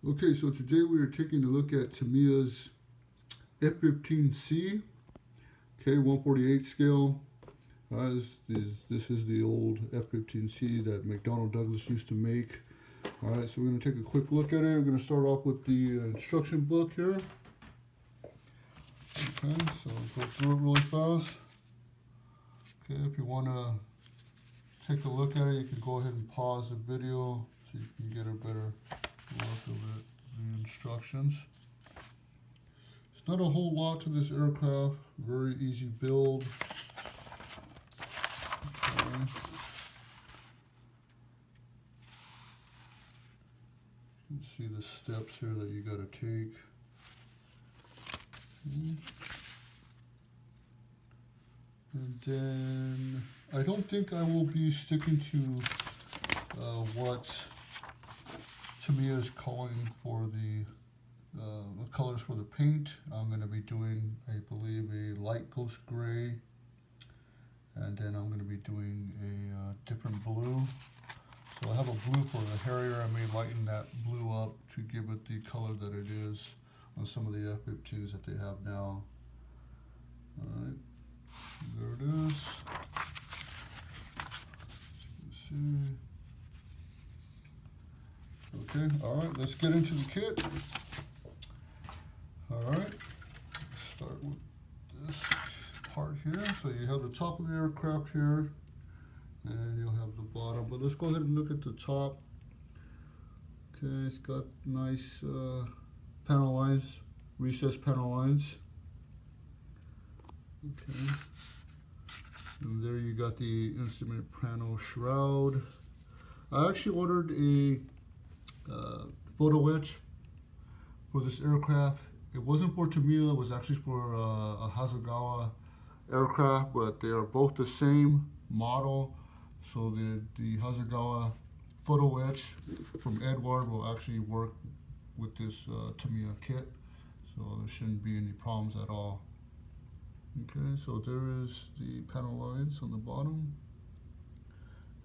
Okay, so today we are taking a look at Tamiya's f-15c, okay, 148 scale. This is the old f-15c that McDonnell Douglas used to make. Alright, so we're going to take a quick look at it. We're going to start off with the instruction book here. Okay, so go through it really fast. Okay, if you want to take a look at it, you can go ahead and pause the video so you can get a better look of it, the instructions. It's not a whole lot to this aircraft, very easy build. Okay. You can see the steps here that you got to take. Okay. And then I don't think I will be sticking to what Tamiya is calling for the colors for the paint. I'm going to be doing, I believe, a light ghost gray, and then I'm going to be doing a different blue. So I have a blue for the Harrier. I may lighten that blue up to give it the color that it is on some of the F-15s that they have now. Alright, there it is. As you can see. Okay, alright, let's get into the kit. Alright, start with this part here. So you have the top of the aircraft here, and you'll have the bottom. But let's go ahead and look at the top. Okay, it's got nice panel lines, recessed panel lines. Okay, and there you got the instrument panel shroud. I actually ordered a photo etch for this aircraft. It wasn't for Tamiya, it was actually for a Hasegawa aircraft, but they are both the same model. So the Hasegawa photo etch from Edward will actually work with this Tamiya kit. So there shouldn't be any problems at all. Okay, so there is the panel lines on the bottom.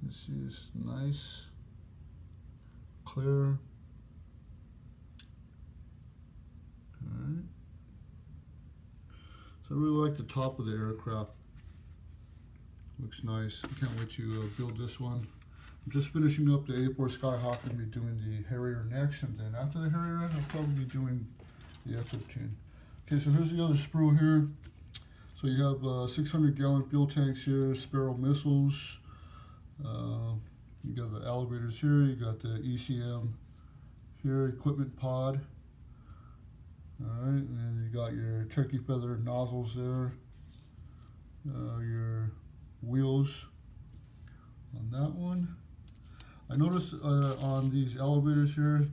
You see it's nice, clear. Alright. So I really like the top of the aircraft. Looks nice. I can't wait to build this one. I'm just finishing up the 84 Skyhawk. I'm going to be doing the Harrier next, and then after the Harrier, I'll probably be doing the F-15. Okay, so here's the other sprue here. So you have 600-gallon fuel tanks here, Sparrow missiles. You got the elevators here. You got the ECM here, equipment pod. All right, and then you got your turkey feather nozzles there. Your wheels on that one. I noticed on these elevators here,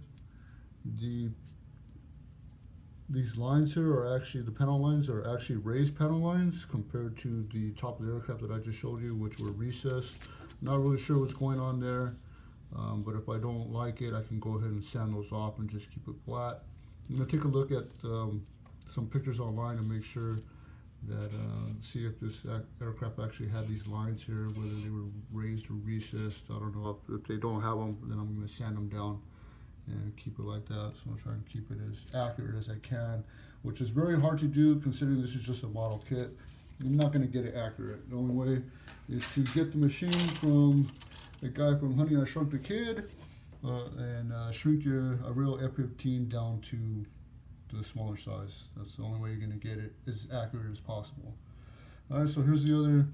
these lines here are actually, the panel lines are actually raised panel lines compared to the top of the aircraft that I just showed you, which were recessed. Not really sure what's going on there, but if I don't like it, I can go ahead and sand those off and just keep it flat. I'm going to take a look at some pictures online and make sure that, see if this aircraft actually had these lines here, whether they were raised or recessed. I don't know. If they don't have them, then I'm going to sand them down and keep it like that. So I'll try and keep it as accurate as I can, which is very hard to do considering this is just a model kit. I'm not going to get it accurate. The only way is to get the machine from the guy from Honey, I Shrunk the Kid, and shrink a real F-15 down to the smaller size. That's the only way you're going to get it as accurate as possible. All right, so here's the other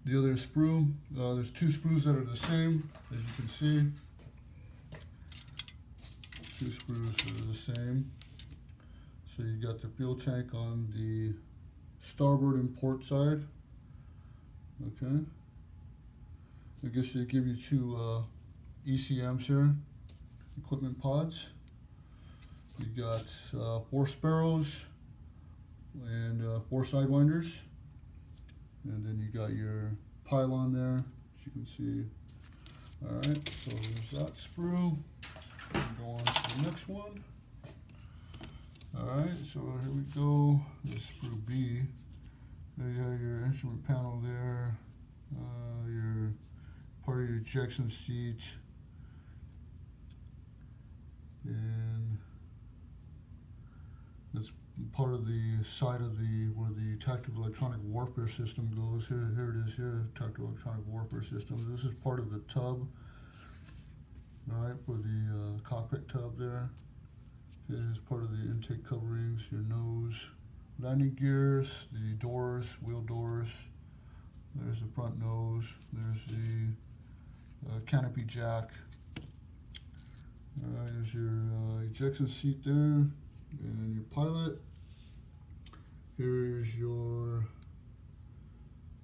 sprue. There's two sprues that are the same, as you can see. Two sprues that are the same. So you got the fuel tank on the starboard and port side. Okay. I guess they give you two ECMs here, equipment pods. You got 4 Sparrows and 4 Sidewinders. And then you got your pylon there, as you can see. Alright, so there's that sprue. Go on to the next one. Alright, so here we go. This sprue B. There you have your instrument panel there, your part of your ejection seat, and part of the side of the where the tactical electronic warfare system goes. Here it is here, tactical electronic warfare system. This is part of the tub, all right, for the cockpit tub there. It is part of the intake coverings, your nose, landing gears, the doors, wheel doors. There's the front nose. There's the canopy jack. All right, there's your ejection seat there, and your pilot. Here's your,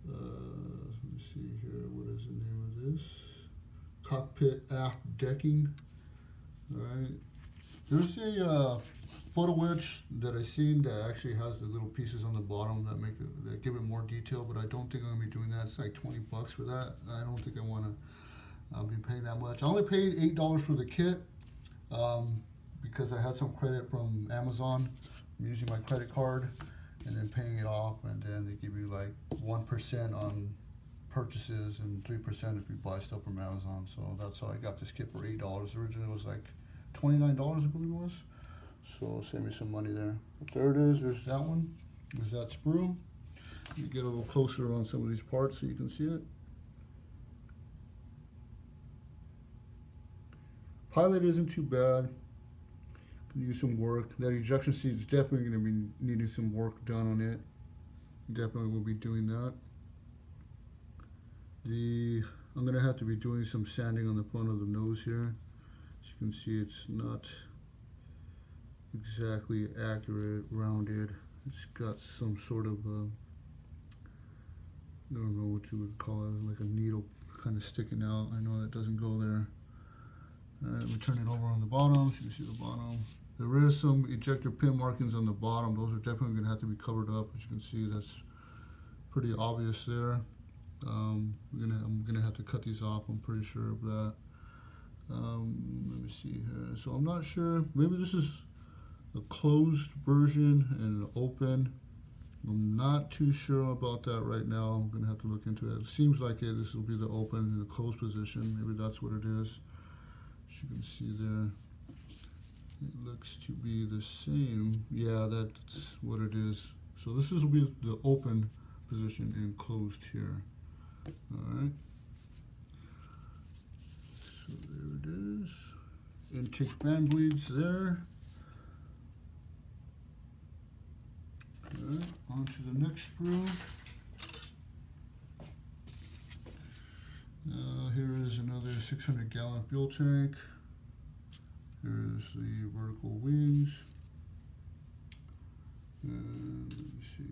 let me see here, what is the name of this? Cockpit aft decking. All right. There's a photo wedge that I seen that actually has the little pieces on the bottom that make it, that give it more detail, but I don't think I'm gonna be doing that. It's like $20 for that. I don't think I wanna be paying that much. I only paid $8 for the kit because I had some credit from Amazon. I'm using my credit card and then paying it off, and then they give you like 1% on purchases and 3% if you buy stuff from Amazon. So that's how I got this kit for $8. Originally it was like $29, I believe it was. So save me some money there. But there it is. There's that one. There's that sprue. You get a little closer on some of these parts so you can see it. Pilot isn't too bad. Can use some work. That ejection seat is definitely going to be needing some work done on it. Definitely will be doing that. I'm going to have to be doing some sanding on the front of the nose here. As you can see, it's not exactly accurate, rounded. It's got some sort of I don't know what you would call it, like a needle kind of sticking out. I know that doesn't go there. Alright, let me turn it over on the bottom so you can see the bottom. There is some ejector pin markings on the bottom. Those are definitely going to have to be covered up. As you can see, that's pretty obvious there. I'm gonna have to cut these off. I'm pretty sure of that. Let me see here. So I'm not sure. Maybe this is a closed version and an open. I'm not too sure about that right now. I'm gonna have to look into it. It seems like this will be the open in the closed position. Maybe that's what it is. As you can see there, it looks to be the same. Yeah, that's what it is. So this will be the open position and closed here. All right. So there it is. Intake fan bleeds there. All right, on to the next sprue. Here is another 600-gallon fuel tank. Here's the vertical wings. And let me see,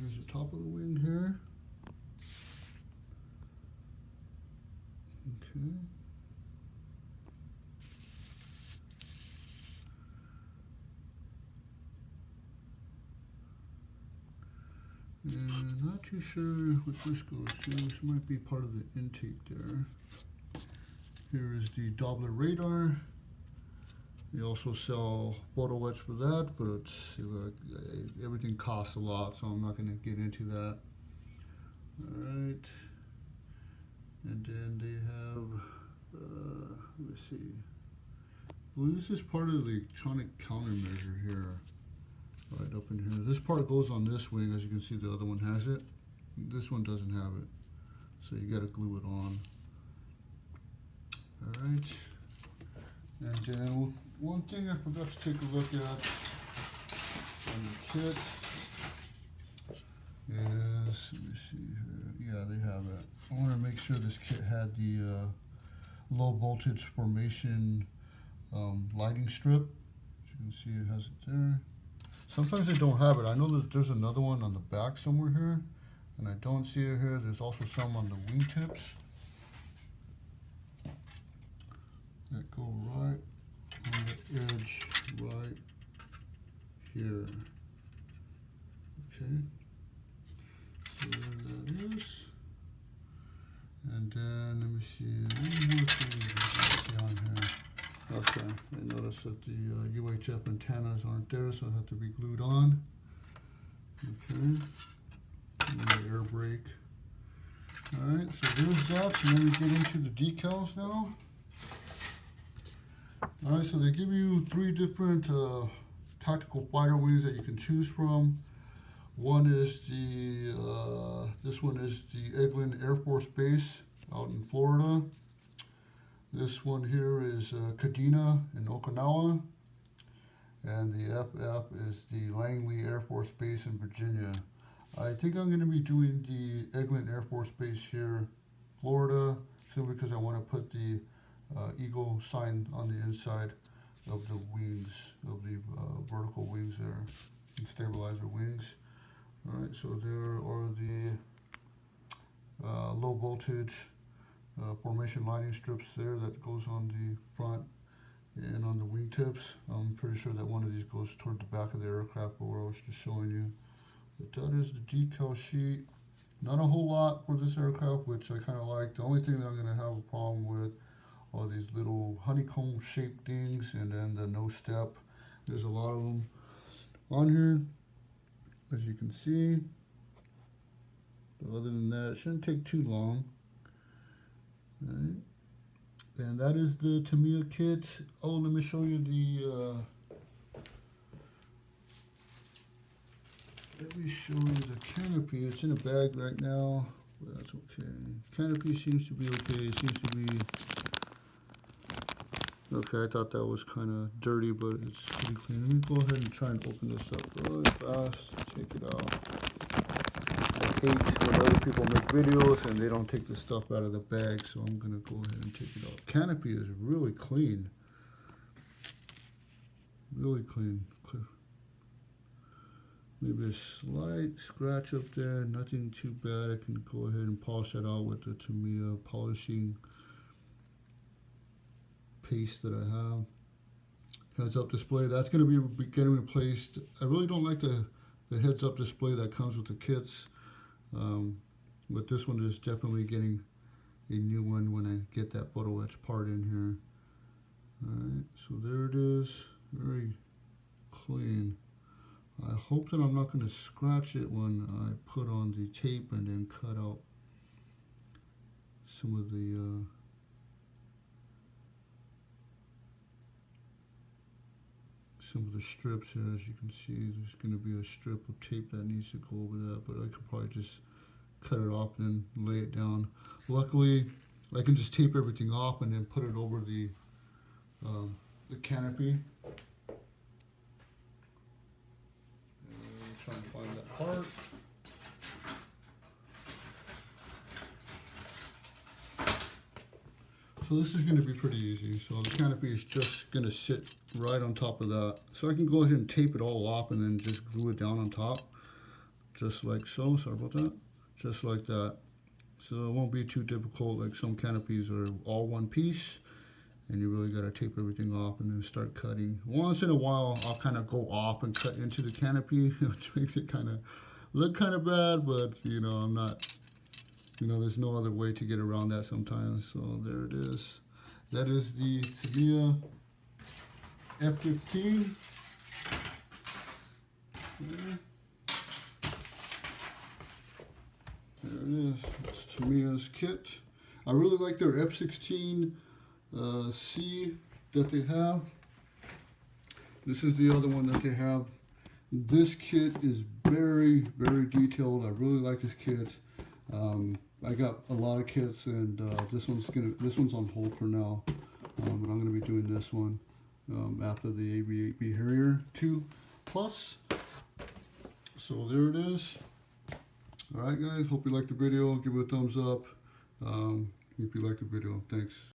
here's the top of the wing here. Okay. And not too sure what this goes to. This might be part of the intake there. Here is the Doppler radar. They also sell photo wedge for that, but everything costs a lot, so I'm not going to get into that. All right. And then they have, let me see. Well, this is part of the electronic countermeasure here. Right up in here. This part goes on this wing. As you can see, the other one has it. This one doesn't have it. So you got to glue it on. All right. And then one thing I forgot to take a look at on the kit is, let me see here. Yeah, they have it. I want to make sure this kit had the low voltage formation lighting strip. As you can see, it has it there. Sometimes they don't have it. I know that there's another one on the back somewhere here, and I don't see it here. There's also some on the wingtips that go right on the edge right here. Okay, so there that is. And then let me see, one more thing I see on here. Okay, I noticed that the UHF antennas aren't there, so they have to be glued on. Okay, and the air brake. All right, so there's that. So then we get into the decals now. All right, so they give you 3 different tactical fighter wings that you can choose from. One is the, this one is the Eglin Air Force Base out in Florida. This one here is Kadena in Okinawa. And the FF is the Langley Air Force Base in Virginia. I think I'm going to be doing the Eglin Air Force Base here, Florida, simply because I want to put the Eagle sign on the inside of the wings, of the vertical wings there, and stabilizer wings. Alright, so there are the low voltage formation lining strips there that goes on the front and on the wingtips. I'm pretty sure that one of these goes toward the back of the aircraft, but what I was just showing you. But that is the decal sheet. Not a whole lot for this aircraft, which I kind of like. The only thing that I'm going to have a problem with are these little honeycomb shaped things, and then the no step. There's a lot of them on here, as you can see. But other than that, it shouldn't take too long. All right. And that is the Tamiya kit. Oh, let me show you the let me show you the canopy. It's in a bag right now, but that's okay. Canopy seems to be okay. It seems to be okay. I thought that was kind of dirty, but it's pretty clean. Let me go ahead and try and open this up really fast. Take it out. I hate when other people make videos and they don't take the stuff out of the bag, so I'm gonna go ahead and take it out. Canopy is really clean. Really clean. Maybe a slight scratch up there, nothing too bad. I can go ahead and polish that out with the Tamiya polishing paste that I have. Heads up display, that's going to be getting replaced. I really don't like the heads up display that comes with the kits, but this one is definitely getting a new one when I get that photo etch part in here. Alright, so there it is, very clean. I hope that I'm not going to scratch it when I put on the tape and then cut out some of the strips here. As you can see, there's going to be a strip of tape that needs to go over that, but I could probably just cut it off and then lay it down. Luckily, I can just tape everything off and then put it over the canopy. Trying to find that part. So this is going to be pretty easy. So the canopy is just going to sit right on top of that. So I can go ahead and tape it all off and then just glue it down on top. Just like so. Sorry about that. Just like that. So it won't be too difficult. Like some canopies are all one piece, and you really got to tape everything off and then start cutting. Once in a while, I'll kind of go off and cut into the canopy, which makes it kind of look kind of bad, but you know, I'm not, you know, there's no other way to get around that sometimes. So there it is. That is the Tamiya F-15. There it is. It's Tamiya's kit. I really like their F-15c that they have. This is the other one that they have. This kit is very, very detailed. I really like this kit. I got a lot of kits, and this one's on hold for now. But I'm gonna be doing this one after the AB8B Harrier 2 Plus. So there it is. All right, guys. Hope you liked the video. Give it a thumbs up if you liked the video. Thanks.